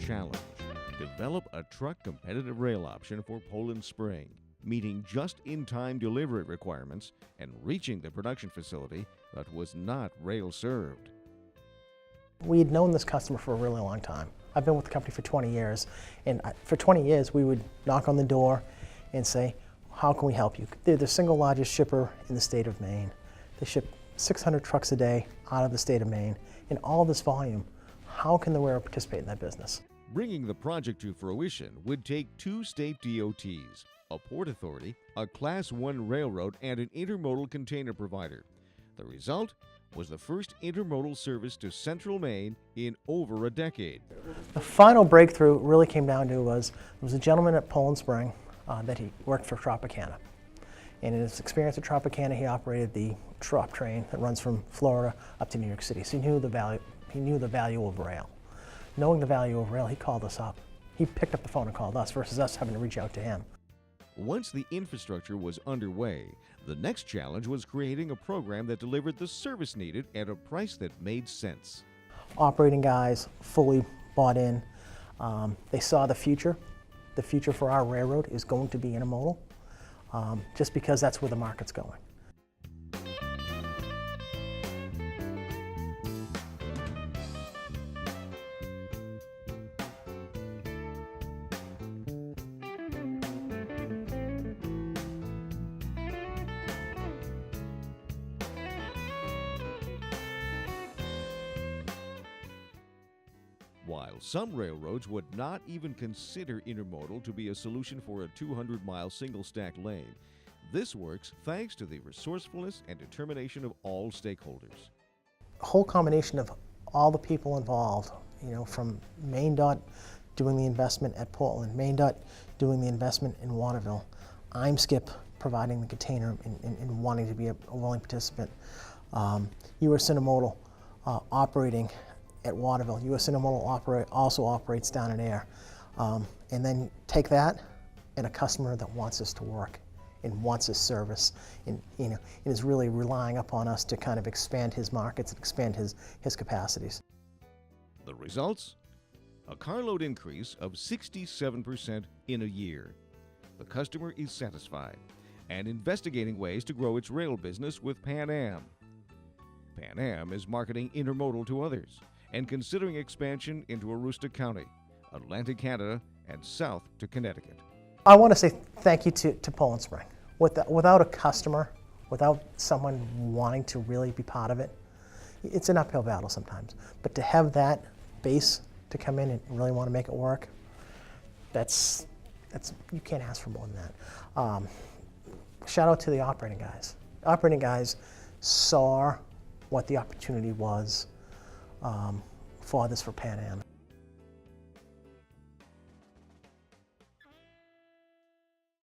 challenge: develop a truck competitive rail option for Poland Spring, meeting just-in-time delivery requirements and reaching the production facility that was not rail served. We had known this customer for a really long time. I've been with the company for 20 years, and for 20 years we would knock on the door and say, how can we help you? They're the single largest shipper in the state of Maine. They ship 600 trucks a day out of the state of Maine. In all this volume, how can the railroad participate in that business? Bringing the project to fruition would take 2 state DOTs, a port authority, a Class 1 railroad, and an intermodal container provider. The result was the first intermodal service to central Maine in over a decade. The final breakthrough really came down to there was a gentleman at Poland Spring that he worked for Tropicana. And in his experience at Tropicana, he operated the Trop train that runs from Florida up to New York City. So he knew the value of rail. Knowing the value of rail, he called us up. He picked up the phone and called us versus us having to reach out to him. Once the infrastructure was underway, the next challenge was creating a program that delivered the service needed at a price that made sense. Operating guys fully bought in. They saw the future. The future for our railroad is going to be intermodal, just because that's where the market's going. While some railroads would not even consider intermodal to be a solution for a 200-mile single-stack lane, this works thanks to the resourcefulness and determination of all stakeholders. A whole combination of all the people involved, from MainDOT doing the investment at Portland, MainDOT doing the investment in Waterville, I'm Skip providing the container and wanting to be a willing participant, US Intermodal operating at Waterville. US Intermodal also operates down in Air. And then take that and a customer that wants us to work and wants his service and is really relying upon us to kind of expand his markets and expand his capacities. The results? A carload increase of 67% in a year. The customer is satisfied and investigating ways to grow its rail business with Pan Am. Pan Am is marketing intermodal to others and considering expansion into Aroostook County, Atlantic Canada, and south to Connecticut. I want to say thank you to Poland Spring. Without a customer, without someone wanting to really be part of it, it's an uphill battle sometimes. But to have that base to come in and really want to make it work, you can't ask for more than that. Shout out to the operating guys. Operating guys saw what the opportunity was for Pan Am.